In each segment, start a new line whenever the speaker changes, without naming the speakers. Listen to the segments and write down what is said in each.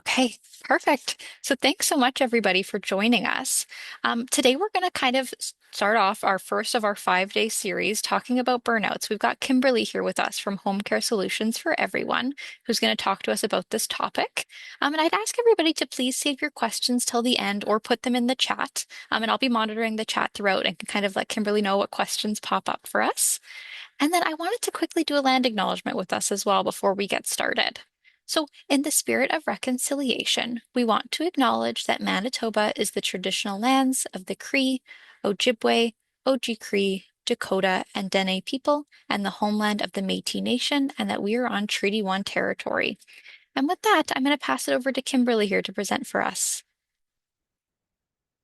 Okay, perfect. So thanks so much, everybody, for joining us. Today, we're going to kind of start off our first of our 5-day series talking about burnouts. We've got Kimberly here with us from Homecare Solutions for Everyone, who's going to talk to us about this topic. And I'd ask everybody to please save your questions till the end or put them in the chat. And I'll be monitoring the chat throughout and can kind of let Kimberly know what questions pop up for us. And then I wanted to quickly do a land acknowledgement with us as well before we get started. So, in the spirit of reconciliation, we want to acknowledge that Manitoba is the traditional lands of the Cree, Ojibwe, Oji-Cree, Dakota, and Dene people, and the homeland of the Métis Nation, and that we are on Treaty 1 territory. And with that, I'm going to pass it over to Kimberly here to present for us.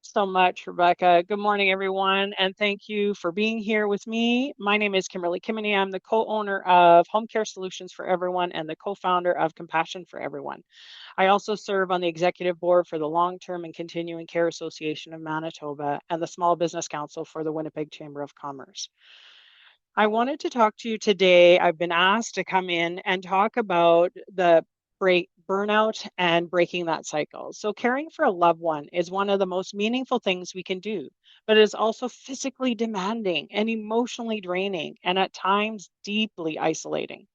So much, Rebecca. Good morning, everyone, and thank you for being here with me. My name is Kimberley Kiemeney. I'm the co-owner of Homecare Solutions for Everyone and the co-founder of Compassion for Everyone. I also serve on the executive board for the Long-Term and Continuing Care Association of Manitoba and the Small Business Council for the Winnipeg Chamber of Commerce. I wanted to talk to you today. I've been asked to come in and talk about the burnout and breaking that cycle. So, caring for a loved one is one of the most meaningful things we can do, but it is also physically demanding and emotionally draining, and at times deeply isolating.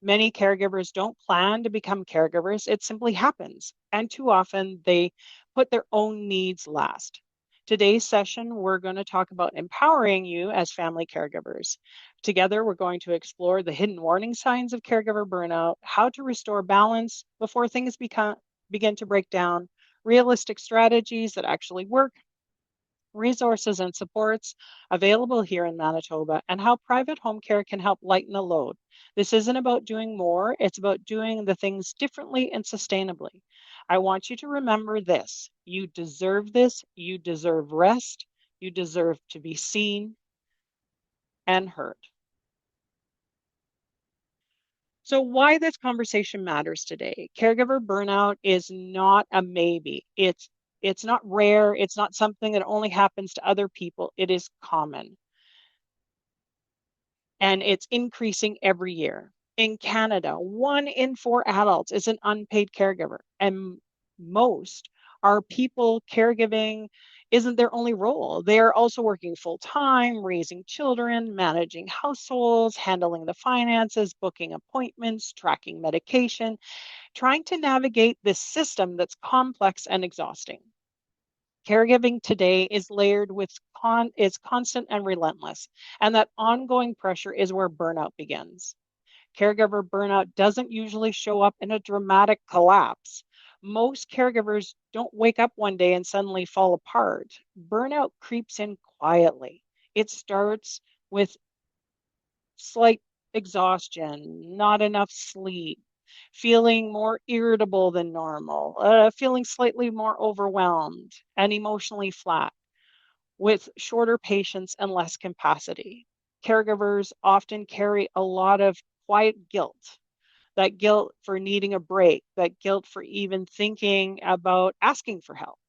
Many caregivers don't plan to become caregivers, it simply happens. And too often they put their own needs last. Today's session, we're going to talk about empowering you as family caregivers. Together, we're going to explore the hidden warning signs of caregiver burnout, how to restore balance before things begin to break down, realistic strategies that actually work, resources and supports available here in Manitoba, and how private home care can help lighten the load. This isn't about doing more, it's about doing the things differently and sustainably. I want you to remember this: you deserve this, you deserve rest, you deserve to be seen and heard. So, why this conversation matters today? Caregiver burnout is not a maybe. It's not rare. It's not something that only happens to other people. It is common, and it's increasing every year. In Canada, 1 in 4 adults is an unpaid caregiver, and most are people caregiving isn't their only role. They're also working full time, raising children, managing households, handling the finances, booking appointments, tracking medication, trying to navigate this system that's complex and exhausting. Caregiving today is layered with is constant and relentless, and that ongoing pressure is where burnout begins. Caregiver burnout doesn't usually show up in a dramatic collapse. Most caregivers don't wake up one day and suddenly fall apart. Burnout creeps in quietly. It starts with slight exhaustion, not enough sleep, feeling more irritable than normal, feeling slightly more overwhelmed and emotionally flat, with shorter patience and less capacity. Caregivers often carry a lot of quiet guilt, that guilt for needing a break, that guilt for even thinking about asking for help.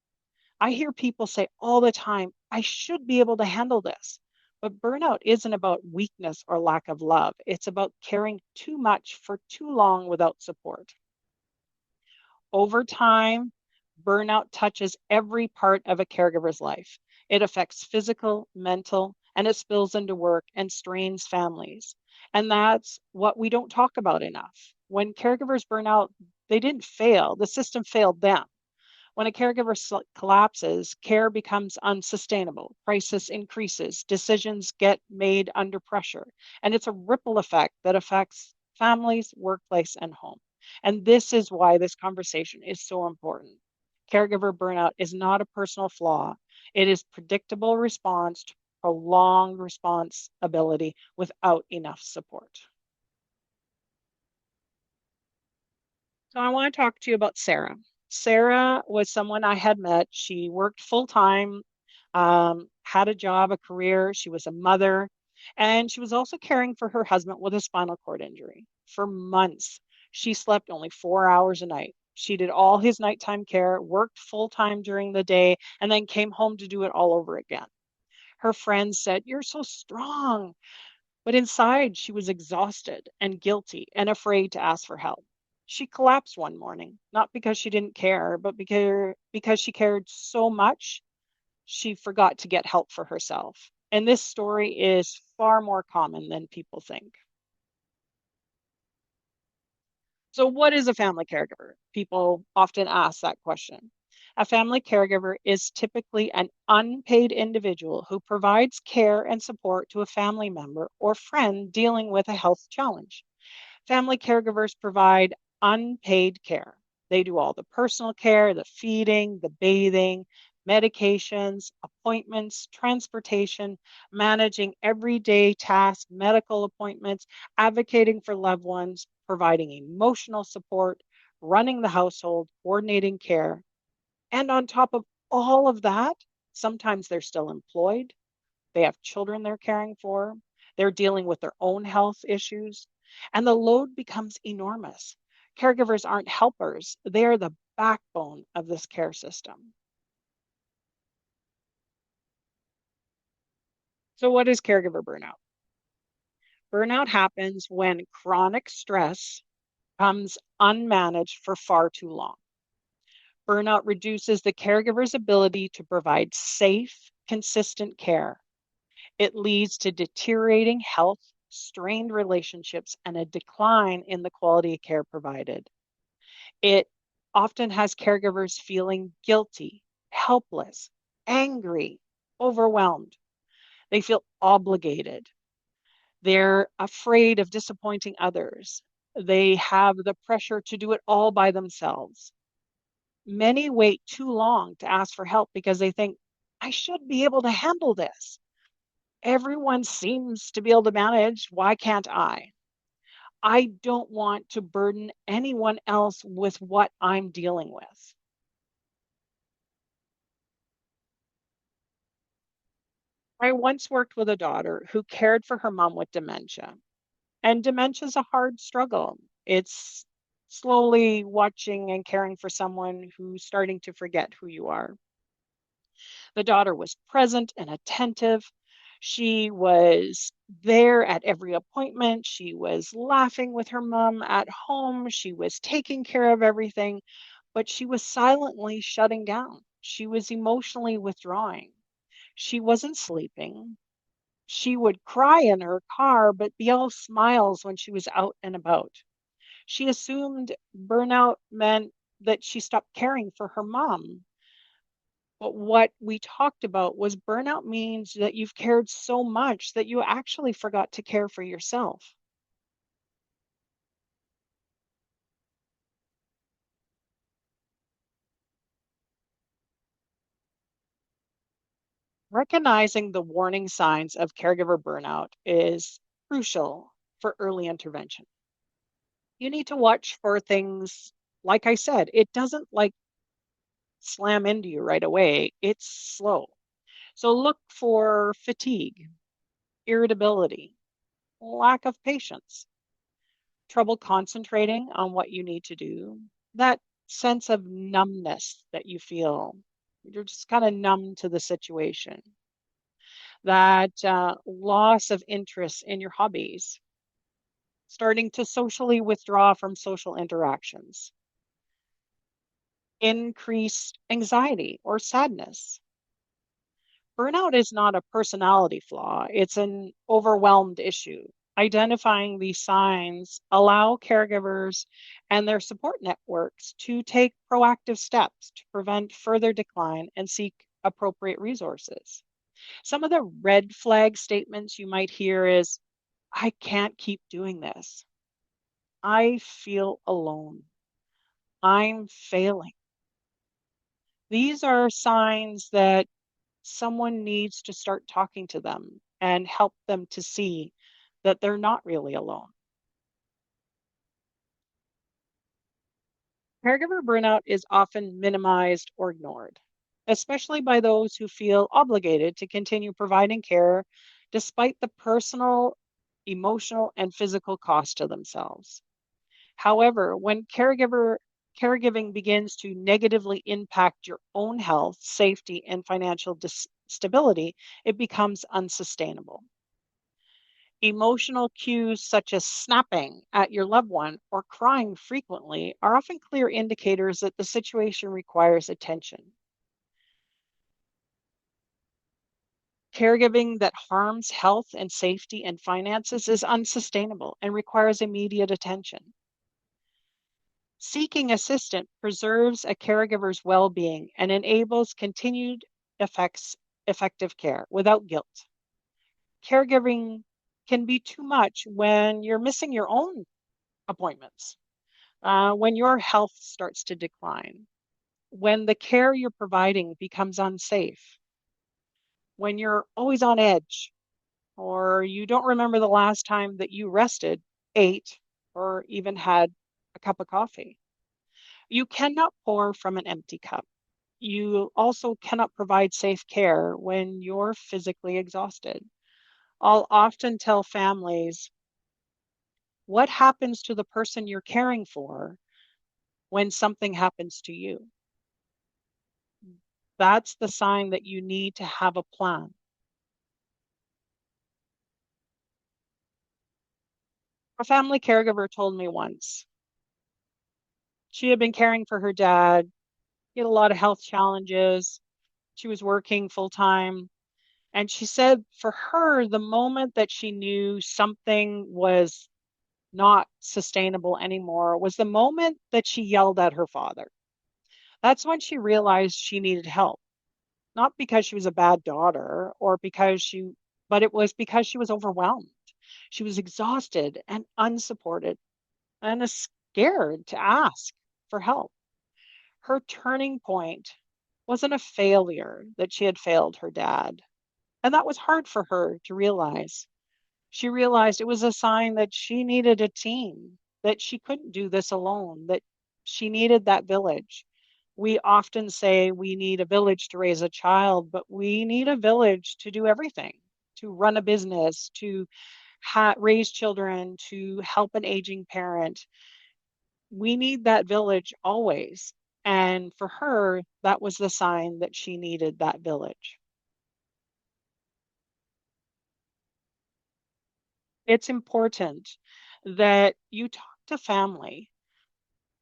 I hear people say all the time, I should be able to handle this. But burnout isn't about weakness or lack of love. It's about caring too much for too long without support. Over time, burnout touches every part of a caregiver's life. It affects physical, mental, and it spills into work and strains families. And that's what we don't talk about enough. When caregivers burn out, they didn't fail, the system failed them. When a caregiver collapses, care becomes unsustainable, crisis increases, decisions get made under pressure, and it's a ripple effect that affects families, workplace, and home. And this is why this conversation is so important. Caregiver burnout is not a personal flaw. It is predictable response to prolonged responsibility without enough support. So I want to talk to you about Sarah. Sarah was someone I had met. She worked full time, had a job, a career. She was a mother, and she was also caring for her husband with a spinal cord injury. For months, she slept only 4 hours a night. She did all his nighttime care, worked full time during the day, and then came home to do it all over again. Her friends said, "You're so strong." But inside, she was exhausted and guilty and afraid to ask for help. She collapsed one morning, not because she didn't care, but because she cared so much, she forgot to get help for herself. And this story is far more common than people think. So, what is a family caregiver? People often ask that question. A family caregiver is typically an unpaid individual who provides care and support to a family member or friend dealing with a health challenge. Family caregivers provide unpaid care. They do all the personal care, the feeding, the bathing, medications, appointments, transportation, managing everyday tasks, medical appointments, advocating for loved ones, providing emotional support, running the household, coordinating care. And on top of all of that, sometimes they're still employed, they have children they're caring for. They're dealing with their own health issues. And the load becomes enormous. Caregivers aren't helpers, they are the backbone of this care system. So, what is caregiver burnout? Burnout happens when chronic stress comes unmanaged for far too long. Burnout reduces the caregiver's ability to provide safe, consistent care. It leads to deteriorating health, strained relationships, and a decline in the quality of care provided. It often has caregivers feeling guilty, helpless, angry, overwhelmed. They feel obligated. They're afraid of disappointing others. They have the pressure to do it all by themselves. Many wait too long to ask for help because they think, I should be able to handle this. Everyone seems to be able to manage. Why can't I? I don't want to burden anyone else with what I'm dealing with. I once worked with a daughter who cared for her mom with dementia, and dementia is a hard struggle. It's slowly watching and caring for someone who's starting to forget who you are. The daughter was present and attentive. She was there at every appointment. She was laughing with her mom at home. She was taking care of everything, but she was silently shutting down. She was emotionally withdrawing. She wasn't sleeping. She would cry in her car, but be all smiles when she was out and about. She assumed burnout meant that she stopped caring for her mom. But what we talked about was burnout means that you've cared so much that you actually forgot to care for yourself. Recognizing the warning signs of caregiver burnout is crucial for early intervention. You need to watch for things, like I said, it doesn't like slam into you right away, it's slow. So look for fatigue, irritability, lack of patience, trouble concentrating on what you need to do, that sense of numbness that you feel. You're just kind of numb to the situation, that loss of interest in your hobbies, starting to socially withdraw from social interactions, increased anxiety or sadness. Burnout is not a personality flaw, it's an overwhelmed issue. Identifying these signs allow caregivers and their support networks to take proactive steps to prevent further decline and seek appropriate resources. Some of the red flag statements you might hear is, I can't keep doing this. I feel alone. I'm failing. These are signs that someone needs to start talking to them and help them to see that they're not really alone. Caregiver burnout is often minimized or ignored, especially by those who feel obligated to continue providing care despite the personal, emotional, and physical cost to themselves. However, when caregiving begins to negatively impact your own health, safety, and financial stability, it becomes unsustainable. Emotional cues such as snapping at your loved one or crying frequently are often clear indicators that the situation requires attention. Caregiving that harms health and safety and finances is unsustainable and requires immediate attention. Seeking assistance preserves a caregiver's well being and enables continued effects, effective care without guilt. Caregiving can be too much when you're missing your own appointments, when your health starts to decline, when the care you're providing becomes unsafe, when you're always on edge, or you don't remember the last time that you rested, ate, or even had a cup of coffee. You cannot pour from an empty cup. You also cannot provide safe care when you're physically exhausted. I'll often tell families what happens to the person you're caring for when something happens to you. That's the sign that you need to have a plan. A family caregiver told me once she had been caring for her dad. He had a lot of health challenges. She was working full time. And she said for her, the moment that she knew something was not sustainable anymore was the moment that she yelled at her father. That's when she realized she needed help, not because she was a bad daughter or but it was because she was overwhelmed. She was exhausted and unsupported and scared to ask for help. Her turning point wasn't a failure that she had failed her dad. And that was hard for her to realize. She realized it was a sign that she needed a team, that she couldn't do this alone, that she needed that village. We often say we need a village to raise a child, but we need a village to do everything, to run a business, to raise children, to help an aging parent. We need that village always. And for her, that was the sign that she needed that village. It's important that you talk to family.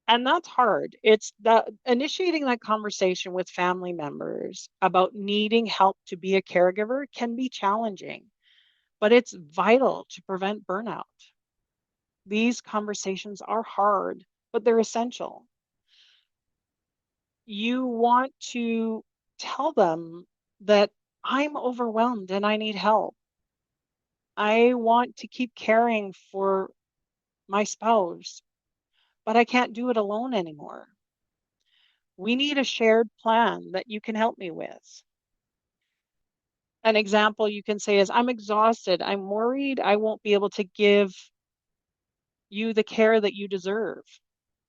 And that's hard. It's the initiating that conversation with family members about needing help to be a caregiver can be challenging, but it's vital to prevent burnout. These conversations are hard, but they're essential. You want to tell them that I'm overwhelmed and I need help. I want to keep caring for my spouse, but I can't do it alone anymore. We need a shared plan that you can help me with. An example you can say is, I'm exhausted. I'm worried I won't be able to give you the care that you deserve.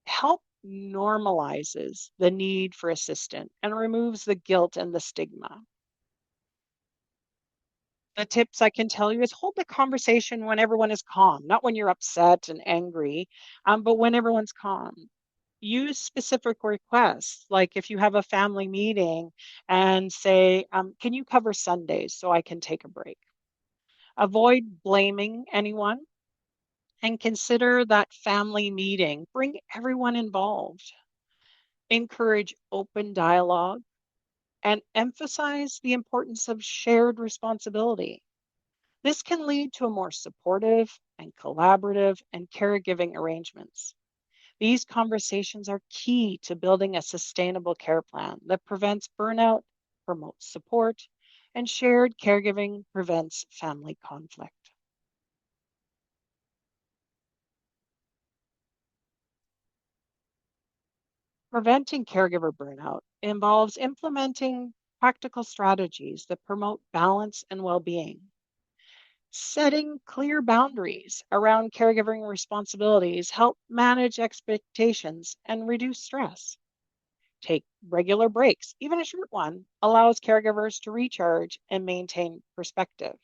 Help normalizes the need for assistance and removes the guilt and the stigma. The tips I can tell you is hold the conversation when everyone is calm, not when you're upset and angry, but when everyone's calm. Use specific requests, like if you have a family meeting and say, can you cover Sundays so I can take a break? Avoid blaming anyone and consider that family meeting. Bring everyone involved. Encourage open dialogue and emphasize the importance of shared responsibility. This can lead to a more supportive and collaborative and caregiving arrangements. These conversations are key to building a sustainable care plan that prevents burnout, promotes support, and shared caregiving prevents family conflict. Preventing caregiver burnout involves implementing practical strategies that promote balance and well being. Setting clear boundaries around caregiving responsibilities help manage expectations and reduce stress. Take regular breaks, even a short one, allows caregivers to recharge and maintain perspective.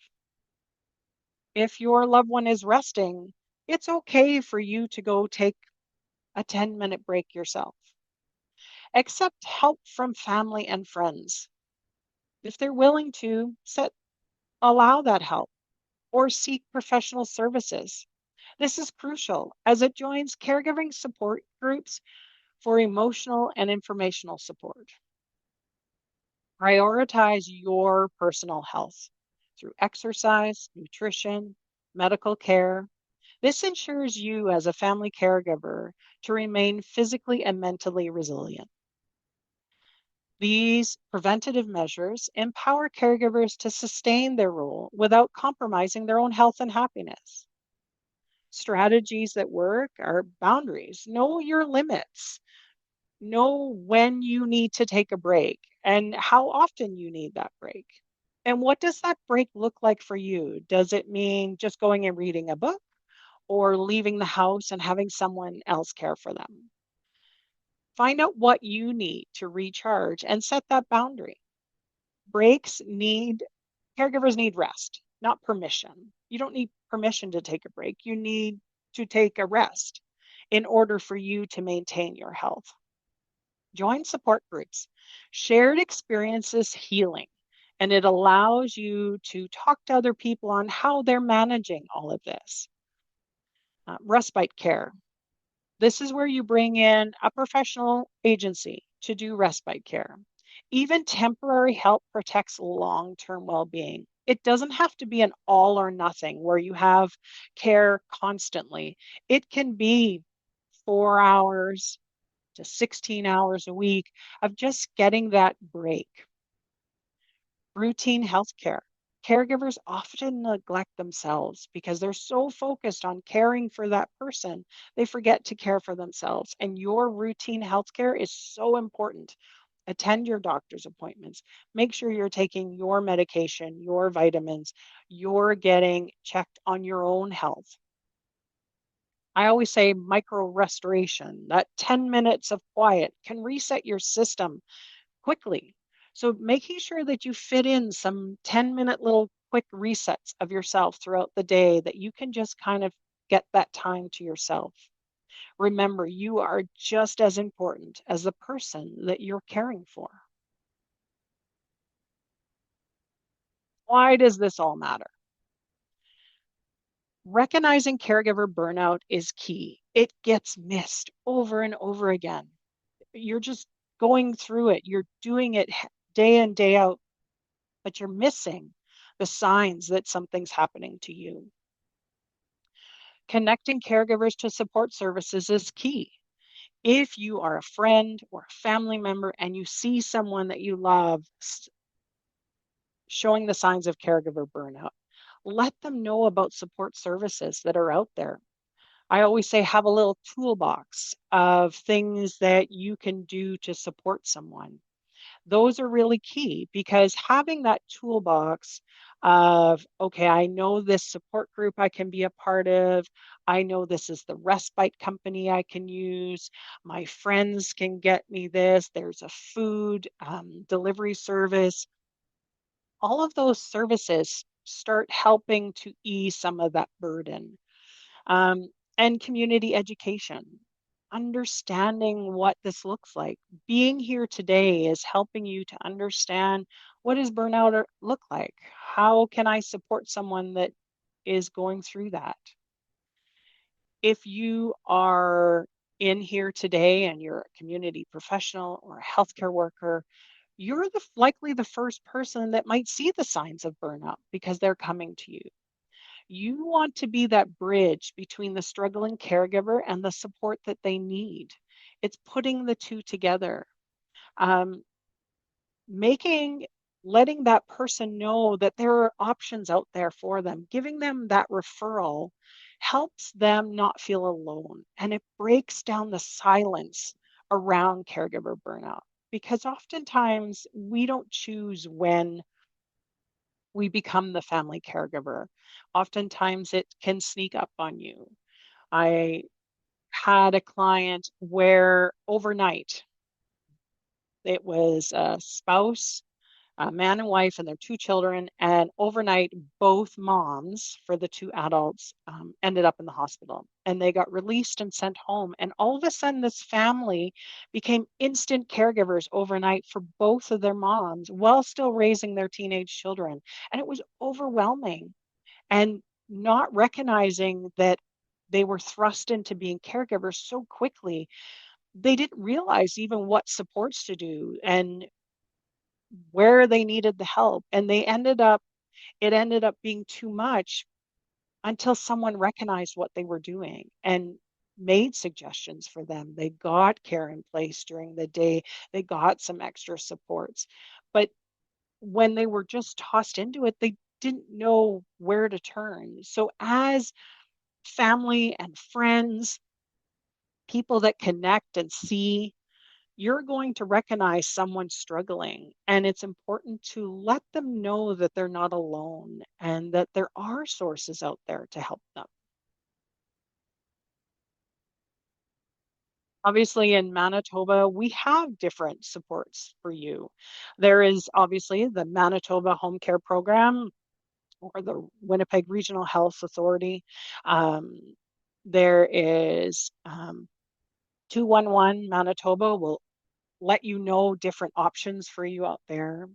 If your loved one is resting, it's okay for you to go take a 10-minute break yourself. Accept help from family and friends. If they're willing to, allow that help. or seek professional services. This is crucial as it joins caregiving support groups for emotional and informational support. Prioritize your personal health through exercise, nutrition, medical care. This ensures you, as a family caregiver, to remain physically and mentally resilient. These preventative measures empower caregivers to sustain their role without compromising their own health and happiness. Strategies that work are boundaries. Know your limits. Know when you need to take a break and how often you need that break. And what does that break look like for you? Does it mean just going and reading a book or leaving the house and having someone else care for them? Find out what you need to recharge and set that boundary. Breaks need, caregivers need rest, not permission. You don't need permission to take a break. You need to take a rest in order for you to maintain your health. Join support groups. Shared experiences healing, and it allows you to talk to other people on how they're managing all of this. Respite care. This is where you bring in a professional agency to do respite care. Even temporary help protects long term well being. It doesn't have to be an all or nothing where you have care constantly. It can be 4 hours to 16 hours a week of just getting that break. Routine healthcare. Caregivers often neglect themselves because they're so focused on caring for that person, they forget to care for themselves. And your routine healthcare is so important. Attend your doctor's appointments. Make sure you're taking your medication, your vitamins, you're getting checked on your own health. I always say micro restoration, that 10 minutes of quiet can reset your system quickly. So making sure that you fit in some 10-minute little quick resets of yourself throughout the day that you can just kind of get that time to yourself. Remember, you are just as important as the person that you're caring for. Why does this all matter? Recognizing caregiver burnout is key. It gets missed over and over again. You're just going through it, you're doing it day in, day out, but you're missing the signs that something's happening to you. Connecting caregivers to support services is key. If you are a friend or a family member and you see someone that you love showing the signs of caregiver burnout, let them know about support services that are out there. I always say have a little toolbox of things that you can do to support someone. Those are really key because having that toolbox of, okay, I know this support group I can be a part of. I know this is the respite company I can use. My friends can get me this. There's a food delivery service. All of those services start helping to ease some of that burden. Um, and community education, understanding what this looks like. Being here today is helping you to understand what does burnout look like? How can I support someone that is going through that? If you are in here today and you're a community professional or a healthcare worker, you're likely the first person that might see the signs of burnout because they're coming to you. You want to be that bridge between the struggling caregiver and the support that they need. It's putting the two together, um, making, letting that person know that there are options out there for them, giving them that referral helps them not feel alone. And it breaks down the silence around caregiver burnout because oftentimes we don't choose when we become the family caregiver. Oftentimes it can sneak up on you. I had a client where overnight it was a spouse, a man and wife, and their two children. And overnight, both moms for the two adults ended up in the hospital and they got released and sent home. And all of a sudden, this family became instant caregivers overnight for both of their moms while still raising their teenage children. And it was overwhelming. And not recognizing that they were thrust into being caregivers so quickly, they didn't realize even what supports to do and where they needed the help. And it ended up being too much until someone recognized what they were doing and made suggestions for them. They got care in place during the day, they got some extra supports. But when they were just tossed into it, they didn't know where to turn. So, as family and friends, people that connect and see, you're going to recognize someone struggling. And it's important to let them know that they're not alone and that there are sources out there to help them. Obviously, in Manitoba, we have different supports for you. There is obviously the Manitoba Homecare Program or the Winnipeg Regional Health Authority. Um, there is 211 Manitoba will let you know different options for you out there.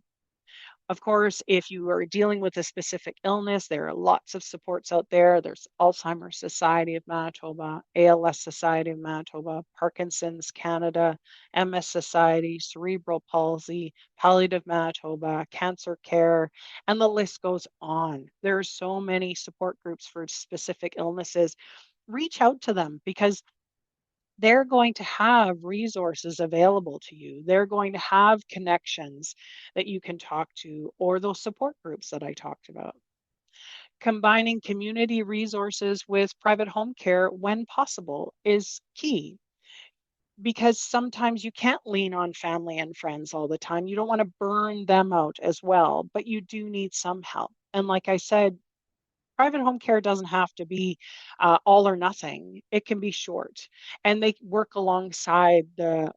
Of course, if you are dealing with a specific illness, there are lots of supports out there. There's Alzheimer's Society of Manitoba, ALS Society of Manitoba, Parkinson's Canada, MS Society, Cerebral Palsy, Palliative Manitoba, Cancer Care, and the list goes on. There are so many support groups for specific illnesses. Reach out to them because they're going to have resources available to you. They're going to have connections that you can talk to, or those support groups that I talked about. Combining community resources with private home care when possible is key because sometimes you can't lean on family and friends all the time. You don't want to burn them out as well, but you do need some help. And like I said, private home care doesn't have to be all or nothing. It can be short, and they work alongside the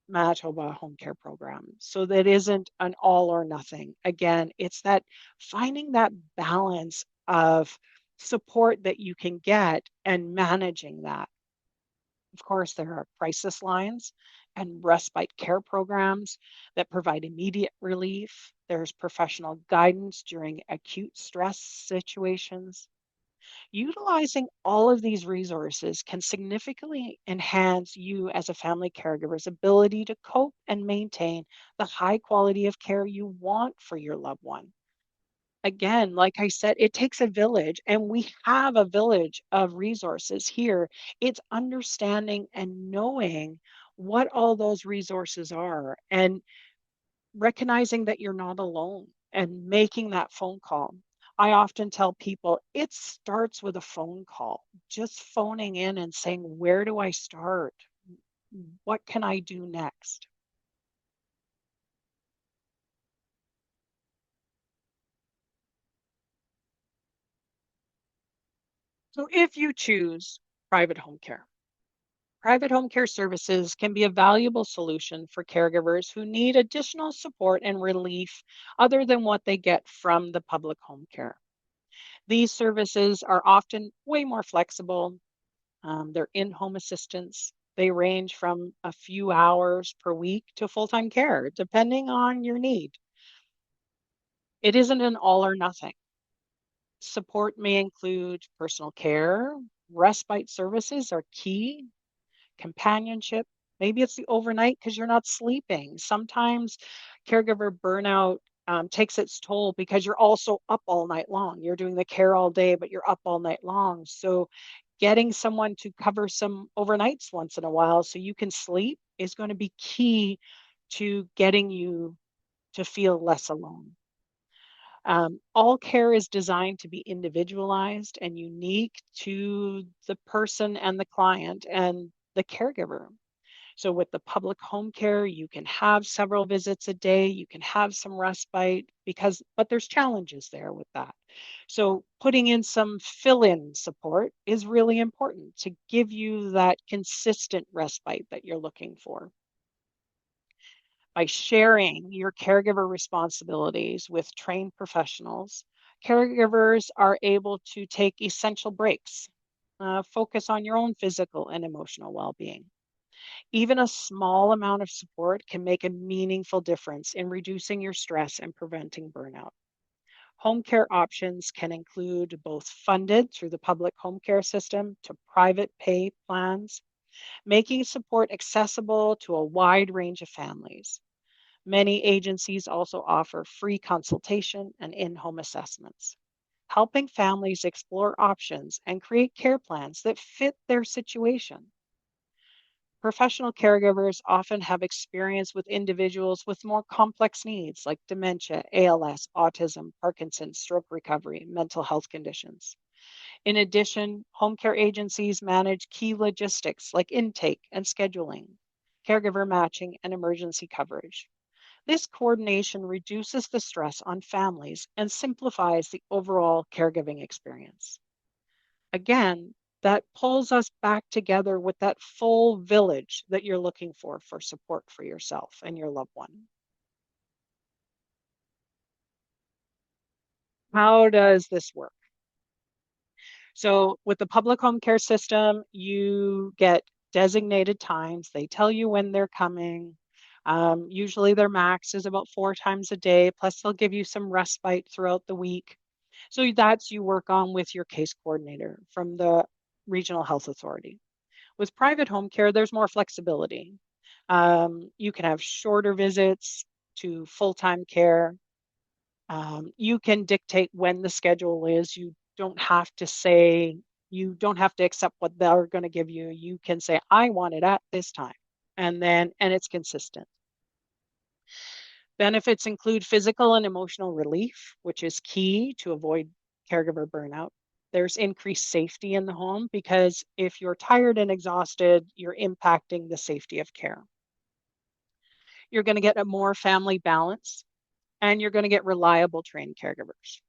Manitoba home care program. So that isn't an all or nothing. Again, it's that finding that balance of support that you can get and managing that. Of course, there are crisis lines and respite care programs that provide immediate relief. There's professional guidance during acute stress situations. Utilizing all of these resources can significantly enhance you as a family caregiver's ability to cope and maintain the high quality of care you want for your loved one. Again, like I said, it takes a village, and we have a village of resources here. It's understanding and knowing what all those resources are and recognizing that you're not alone and making that phone call. I often tell people it starts with a phone call, just phoning in and saying, where do I start? What can I do next? So, if you choose private home care services can be a valuable solution for caregivers who need additional support and relief other than what they get from the public home care. These services are often way more flexible. They're in home assistance. They range from a few hours per week to full time care, depending on your need. It isn't an all or nothing. Support may include personal care, respite services are key, companionship. Maybe it's the overnight because you're not sleeping. Sometimes caregiver burnout takes its toll because you're also up all night long. You're doing the care all day, but you're up all night long. So, getting someone to cover some overnights once in a while so you can sleep is going to be key to getting you to feel less alone. All care is designed to be individualized and unique to the person and the client and the caregiver. So with the public home care, you can have several visits a day, you can have some respite but there's challenges there with that. So putting in some fill-in support is really important to give you that consistent respite that you're looking for. By sharing your caregiver responsibilities with trained professionals, caregivers are able to take essential breaks, focus on your own physical and emotional well-being. Even a small amount of support can make a meaningful difference in reducing your stress and preventing burnout. Home care options can include both funded through the public home care system to private pay plans, making support accessible to a wide range of families. Many agencies also offer free consultation and in home assessments, helping families explore options and create care plans that fit their situation. Professional caregivers often have experience with individuals with more complex needs like dementia, ALS, autism, Parkinson's, stroke recovery, mental health conditions. In addition, home care agencies manage key logistics like intake and scheduling, caregiver matching, and emergency coverage. This coordination reduces the stress on families and simplifies the overall caregiving experience. Again, that pulls us back together with that full village that you're looking for support for yourself and your loved one. How does this work? So, with the public home care system, you get designated times. They tell you when they're coming. Usually, their max is about 4 times a day, plus, they'll give you some respite throughout the week. So, that's you work on with your case coordinator from the regional health authority. With private home care, there's more flexibility. You can have shorter visits to full time care. You can dictate when the schedule is. You don't have to accept what they're going to give you. You can say, I want it at this time. And it's consistent. Benefits include physical and emotional relief, which is key to avoid caregiver burnout. There's increased safety in the home because if you're tired and exhausted, you're impacting the safety of care. You're going to get a more family balance and you're going to get reliable trained caregivers.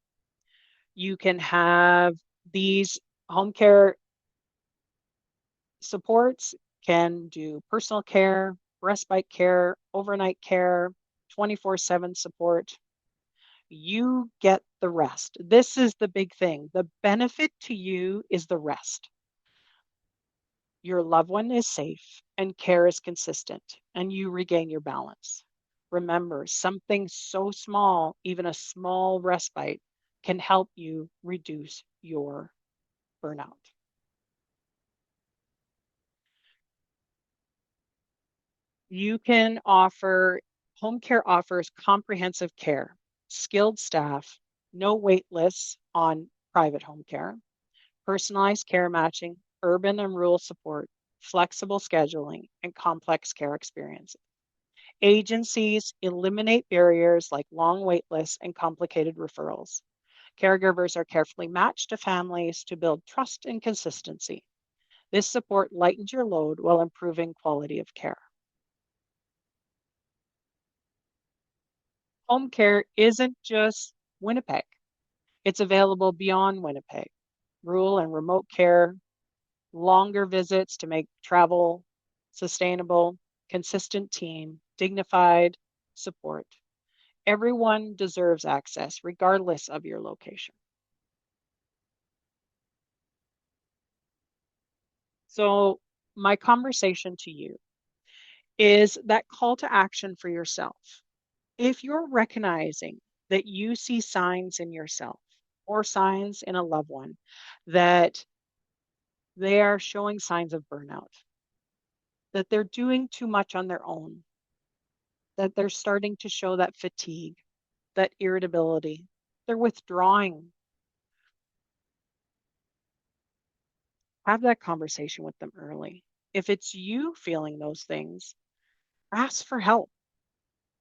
You can have these home care supports can do personal care, respite care, overnight care, 24/7 support. You get the rest. This is the big thing. The benefit to you is the rest. Your loved one is safe and care is consistent, and you regain your balance. Remember, something so small, even a small respite, can help you reduce your burnout. You can offer, home care offers comprehensive care, skilled staff, no wait lists on private home care, personalized care matching, urban and rural support, flexible scheduling, and complex care experiences. Agencies eliminate barriers like long wait lists and complicated referrals. Caregivers are carefully matched to families to build trust and consistency. This support lightens your load while improving quality of care. Home care isn't just Winnipeg, it's available beyond Winnipeg. Rural and remote care, longer visits to make travel sustainable, consistent team, dignified support. Everyone deserves access, regardless of your location. So, my conversation to you is that call to action for yourself. If you're recognizing that you see signs in yourself or signs in a loved one that they are showing signs of burnout, that they're doing too much on their own, that they're starting to show that fatigue, that irritability, they're withdrawing, have that conversation with them early. If it's you feeling those things, ask for help.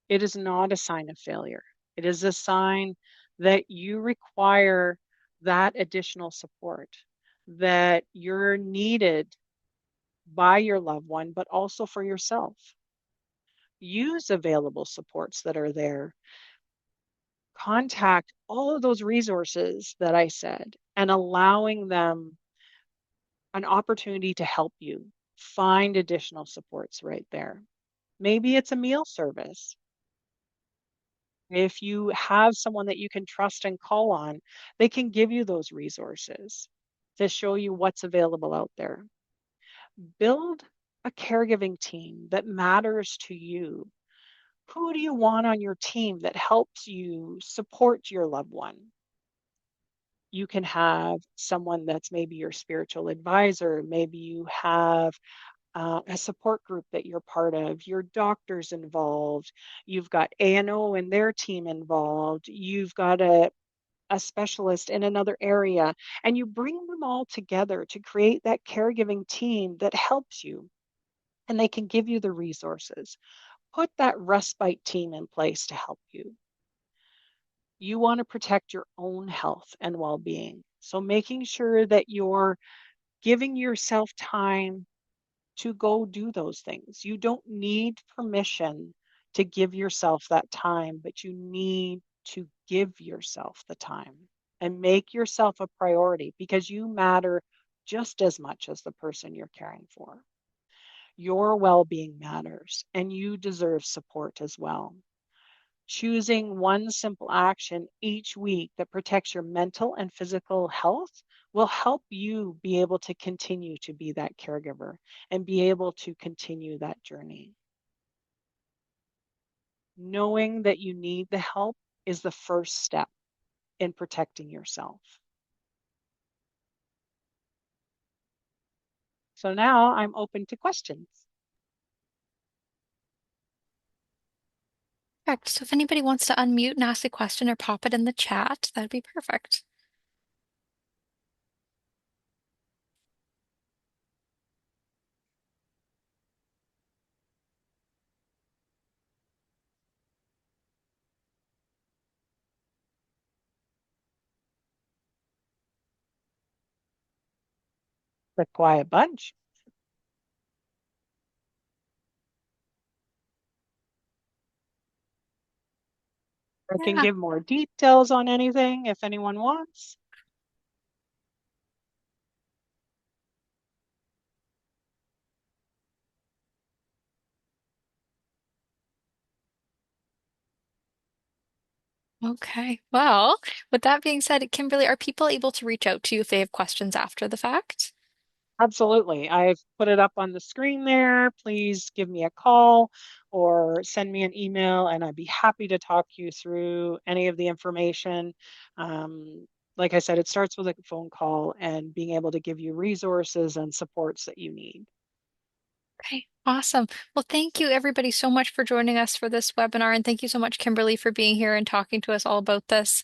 It is not a sign of failure. It is a sign that you require that additional support, that you're needed by your loved one, but also for yourself. Use available supports that are there. Contact all of those resources that I said and allowing them an opportunity to help you find additional supports right there. Maybe it's a meal service. If you have someone that you can trust and call on, they can give you those resources to show you what's available out there. Build a caregiving team that matters to you. Who do you want on your team that helps you support your loved one? You can have someone that's maybe your spiritual advisor. Maybe you have a support group that you're part of, your doctor's involved, you've got A&O and their team involved, you've got a specialist in another area, and you bring them all together to create that caregiving team that helps you, and they can give you the resources. Put that respite team in place to help you. You want to protect your own health and well being. So, making sure that you're giving yourself time to go do those things. You don't need permission to give yourself that time, but you need to give yourself the time and make yourself a priority because you matter just as much as the person you're caring for. Your well being matters and you deserve support as well. Choosing one simple action each week that protects your mental and physical health will help you be able to continue to be that caregiver and be able to continue that journey. Knowing that you need the help is the first step in protecting yourself. So now I'm open to questions.
Perfect. So if anybody wants to unmute and ask a question or pop it in the chat, that'd be perfect.
The quiet bunch. I can
Yeah.
give more details on anything if anyone wants.
Okay. Well, with that being said, Kimberly, are people able to reach out to you if they have questions after the fact?
Absolutely. I've put it up on the screen there. Please give me a call or send me an email, and I'd be happy to talk you through any of the information. Um, like I said, it starts with a phone call and being able to give you resources and supports that you need.
Okay, awesome. Well, thank you everybody so much for joining us for this webinar, and thank you so much, Kimberly, for being here and talking to us all about this.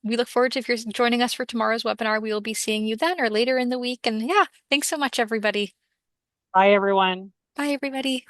We look forward to if you're joining us for tomorrow's webinar, we will be seeing you then or later in the week. And yeah, thanks so much, everybody.
Bye, everyone.
Bye, everybody.